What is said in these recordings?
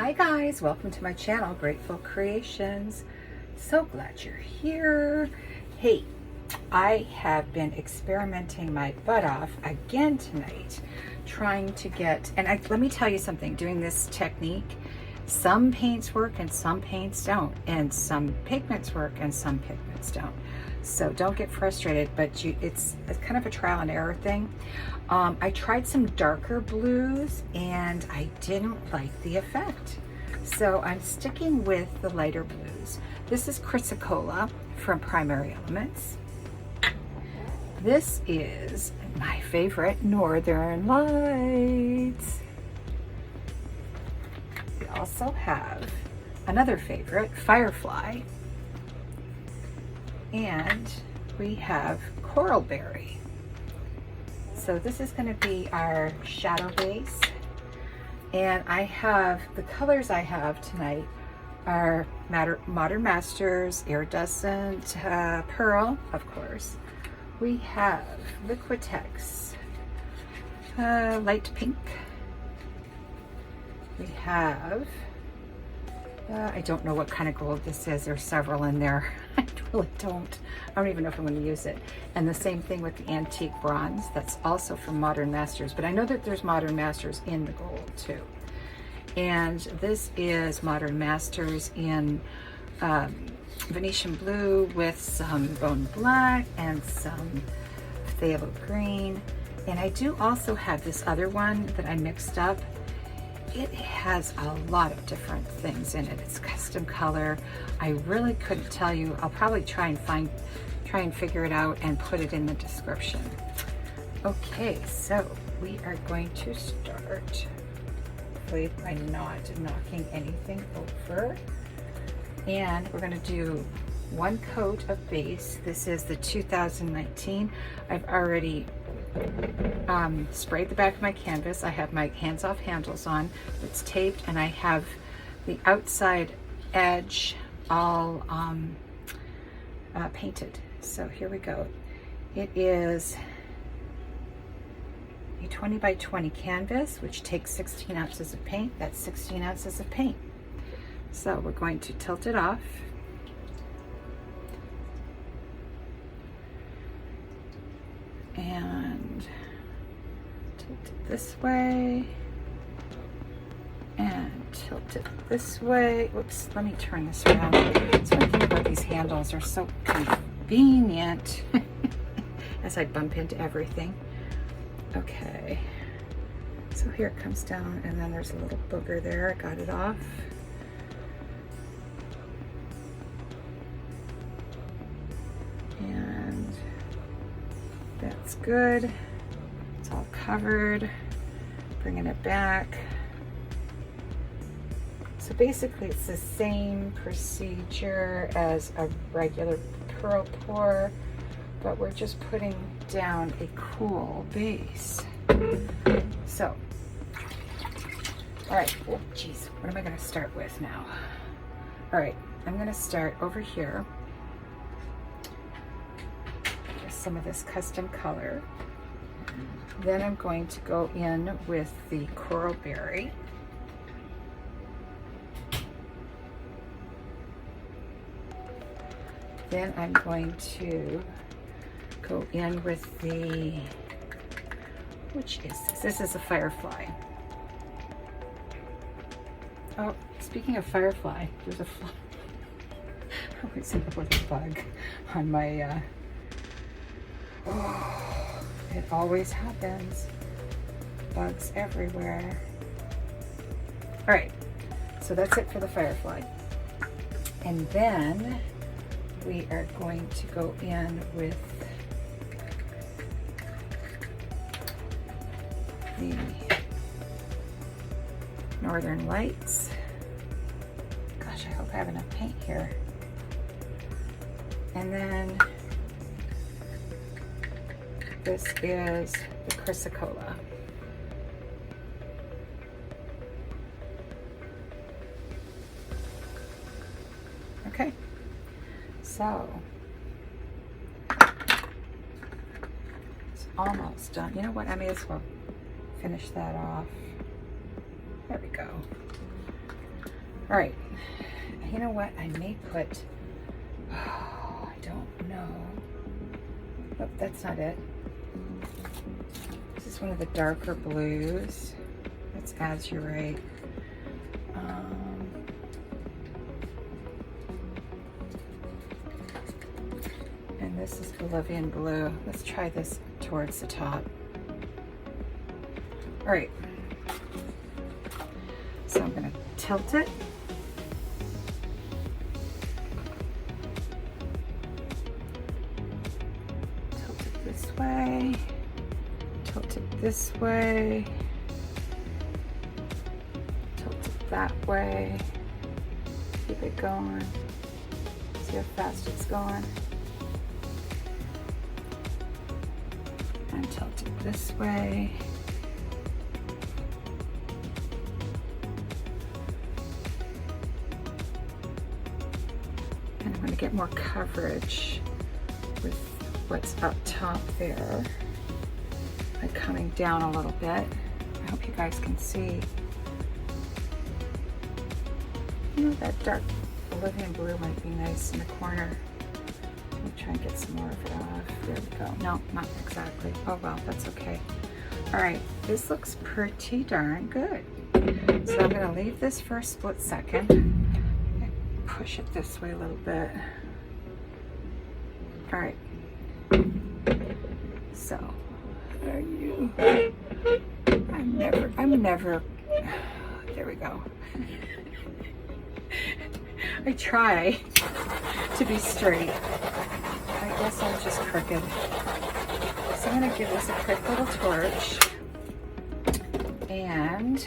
Hi guys, welcome to my channel, Grateful Creations. So glad you're here. Hey, I have been experimenting my butt off again tonight, trying to get, and let me tell you something, doing this technique, some paints work and some paints don't, and some pigments work and some pigments don't. So don't get frustrated, but it's kind of a trial and error thing. I tried some darker blues and I didn't like the effect. So I'm sticking with the lighter blues. This is Chrysacolla from Primary Elements. This is my favorite, Northern Lights. We also have another favorite, Firefly. And we have Coral Berry. So this is going to be our shadow base. And I have, the colors I have tonight are Modern Masters, Iridescent, Pearl, of course. We have Liquitex, Light Pink. We have, I don't know what kind of gold this is. There's several in there. I really don't. I don't even know if I'm going to use it. And the same thing with the antique bronze. That's also from Modern Masters, but I know that there's Modern Masters in the gold too. And this is Modern Masters in Venetian blue with some bone black and some phthalo green. And I do also have this other one that I mixed up. It has a lot of different things in it. It's custom color. I really couldn't tell you. I'll probably try and figure it out and put it in the description. Okay, so we are going to start by not knocking anything over. And we're going to do one coat of base. This is the 2019. I've already sprayed the back of my canvas. I have my hands-off handles on. It's taped, and I have the outside edge all painted. So here we go. It is a 20 by 20 canvas, which takes 16 ounces of paint. That's 16 ounces of paint. So we're going to tilt it off. And tilt it this way. And tilt it this way. Whoops, let me turn this around. That's one thing about these handles, are so convenient as I bump into everything. Okay, so here it comes down, and then there's a little booger there. I got it off. And that's good. It's all covered. Bringing it back. So basically it's the same procedure as a regular pearl pour, but we're just putting down a cool base. So, all right, oh geez, what am I gonna start with now? All right, I'm gonna start over here. Just some of this custom color. Then I'm going to go in with the Coral Berry. Then I'm going to go in with the, which is this? This is a Firefly. Oh, speaking of Firefly, there's a fly. I always end up with a bug on my, oh, it always happens. Bugs everywhere. All right, so that's it for the Firefly. And then we are going to go in with the Northern Lights. Gosh, I hope I have enough paint here. And then this is the Chrysacolla. Okay, so it's almost done. You know what, I may as well finish that off. There we go. All right, you know what? I may put, oh, I don't know. Nope, that's not it. This is one of the darker blues. That's azurite. And this is Bolivian blue. Let's try this towards the top. All right. So I'm gonna tilt it. Tilt it this way. Tilt it this way. Tilt it that way. Keep it going. See how fast it's going. And tilt it this way. And I'm going to get more coverage with what's up top there by coming down a little bit. I hope you guys can see. You know, that dark Bolivian blue might be nice in the corner. Let me try and get some more of it off. There we go. No, not exactly. Oh well, that's okay. All right, this looks pretty darn good. So I'm going to leave this for a split second. And push it this way a little bit. All right. So, are you? I'm never. There we go. I try to be straight. I guess I'm just crooked. So I'm gonna give this a quick little torch. And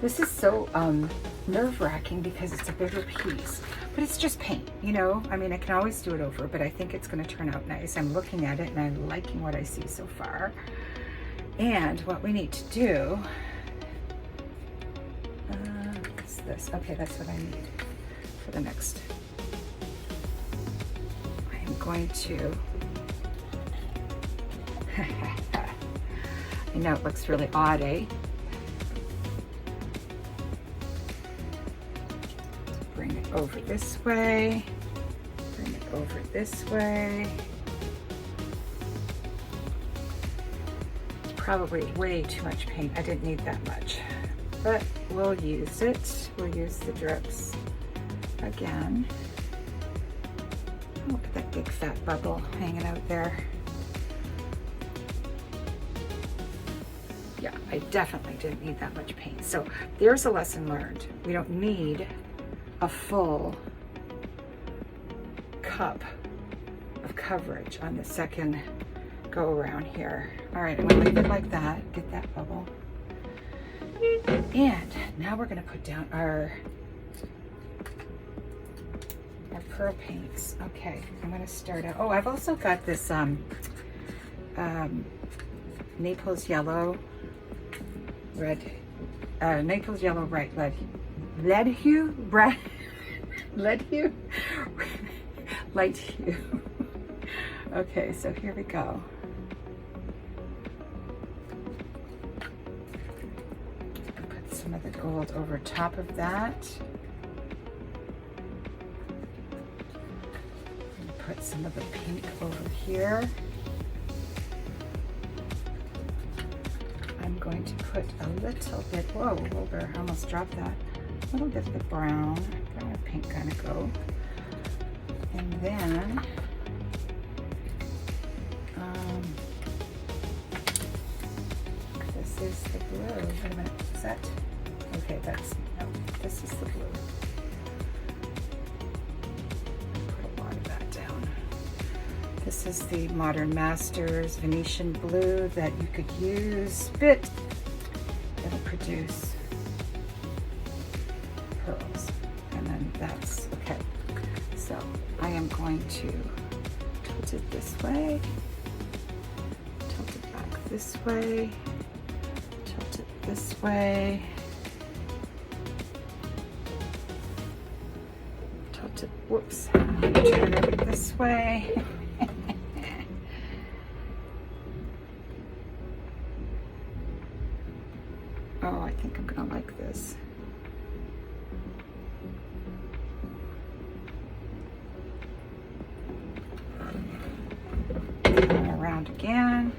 this is so nerve-wracking because it's a bigger piece, but it's just paint, you know? I mean, I can always do it over, but I think it's gonna turn out nice. I'm looking at it and I'm liking what I see so far. And what we need to do is this. Okay, that's what I need for the next. I am going to, I know it looks really odd, eh? Bring it over this way, bring it over this way. It's probably way too much paint. I didn't need that much, but we'll use it. We'll use the drips again. Look at that big fat bubble hanging out there. Yeah, I definitely didn't need that much paint. So there's a lesson learned. We don't need a full cup of coverage on the second go around here. All right, I'm gonna leave it like that, get that bubble. And now we're gonna put down our pearl paints. Okay, I'm gonna start out. Oh, I've also got this Naples yellow, red, Naples yellow, right, lead hue, red, lead hue, light hue. Okay, so here we go. Put some of the gold over top of that. And put some of the pink over here. I'm going to put a little bit, whoa, I almost dropped that. A little bit of the brown, where my pink kind of go. And then, this is the blue. Wait a minute, is that? Okay, that's, no, this is the blue. Put a lot of that down. This is the Modern Masters Venetian blue that you could use, but it'll produce pearls. And then that's, okay. So I am going to tilt it this way, tilt it back this way, tilt it this way, tilt it, whoops, turn it this way. Oh, I think I'm gonna like this. Around again.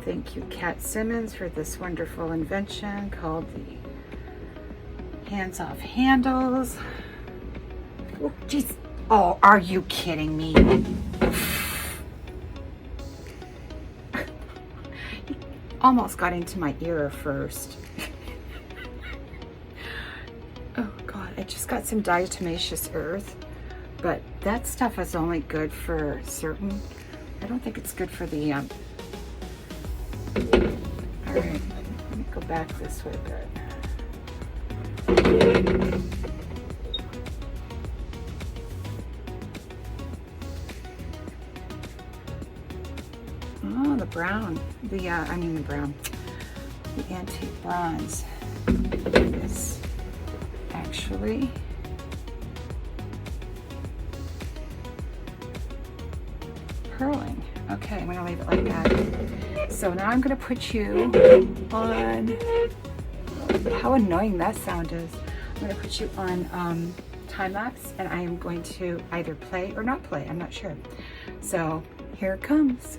Thank you, Kat Simmons, for this wonderful invention called the hands-off handles. Oh, jeez. Oh, are you kidding me? Almost got into my ear first. Oh God, I just got some diatomaceous earth, but that stuff is only good for certain. I don't think it's good for the all right, let me go back this way a bit. Oh, the brown, I mean the brown, the antique bronze is actually purling. Okay, I'm gonna leave it like that. So now I'm gonna put you on, how annoying that sound is. I'm gonna put you on time lapse, and I am going to either play or not play, I'm not sure. So here it comes.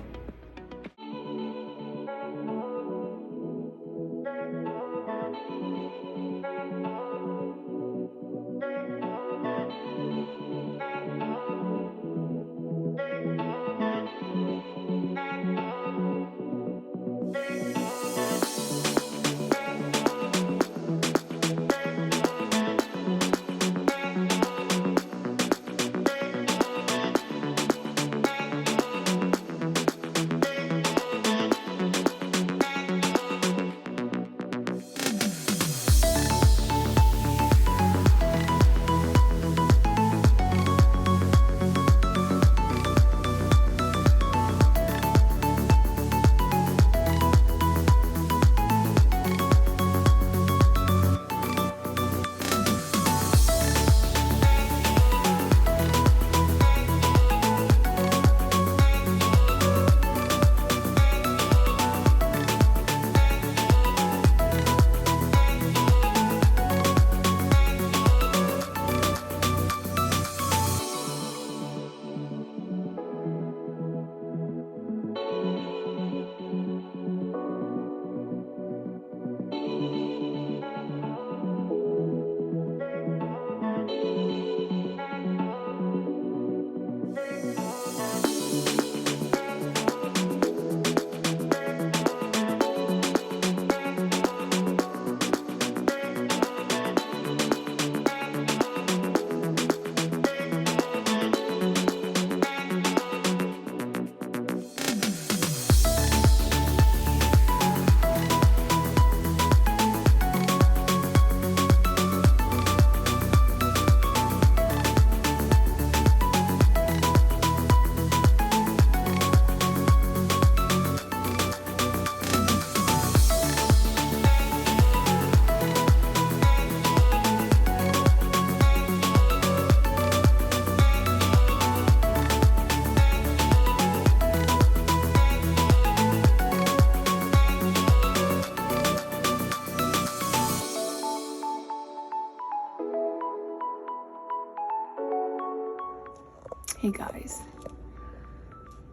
Hey guys,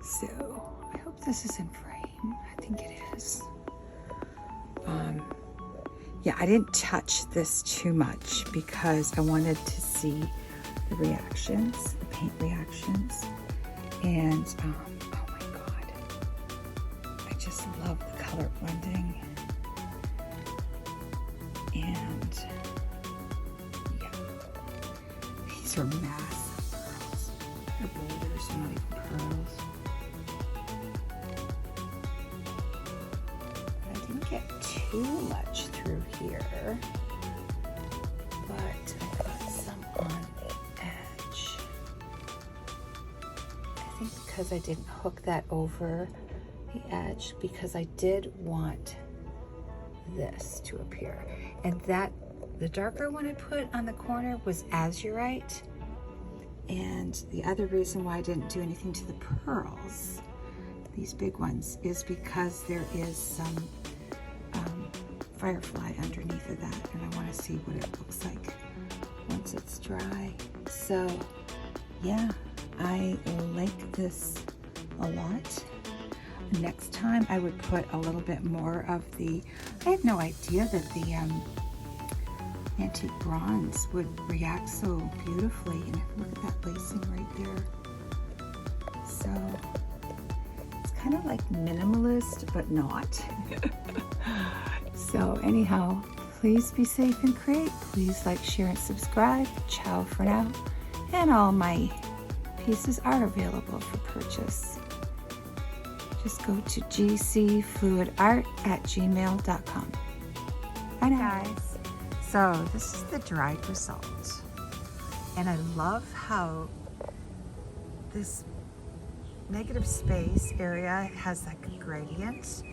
so I hope this is in frame. I think it is. Yeah, I didn't touch this too much because I wanted to see the reactions, the paint reactions, and oh my god, I just love the color blending. And yeah, these are massive pearls. They're boulders, not even pearls. I didn't get too much through here, but I got some on the edge. I think because I didn't hook that over the edge, because I did want this to appear. And that, the darker one I put on the corner was azurite. And the other reason why I didn't do anything to the pearls, these big ones, is because there is some Firefly underneath of that, and I want to see what it looks like once it's dry. So yeah, I like this a lot. Next time I would put a little bit more of the, I had no idea that the antique bronze would react so beautifully. And look at that lacing right there. So it's kind of like minimalist, but not. So anyhow, please be safe and create. Please like, share, and subscribe. Ciao for now. And all my pieces are available for purchase. Just go to gcfluidart@gmail.com. Bye now. Guys, so this is the dried result. And I love how this negative space area has like a gradient,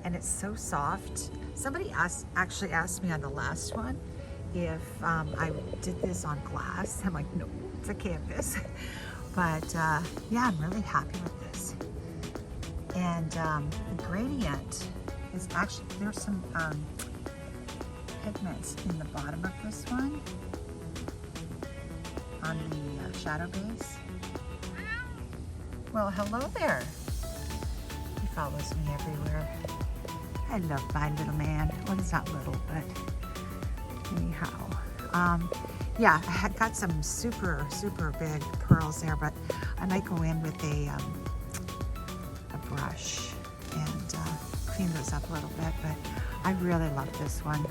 and it's so soft. Somebody actually asked me on the last one if I did this on glass. I'm like, no, it's a canvas. But yeah, I'm really happy with this. And the gradient is actually, there's some pigments in the bottom of this one on the shadow base. Well, hello there. He follows me everywhere. I love my little man. Well, he's not little, but anyhow. Yeah, I had got some super big pearls there, but I might go in with a brush and clean those up a little bit, but I really love this one.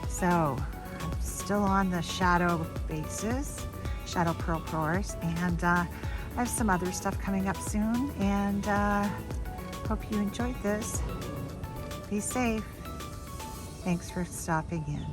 So I'm still on the shadow bases, shadow pearl pours, and I have some other stuff coming up soon, and hope you enjoyed this. Be safe. Thanks for stopping in.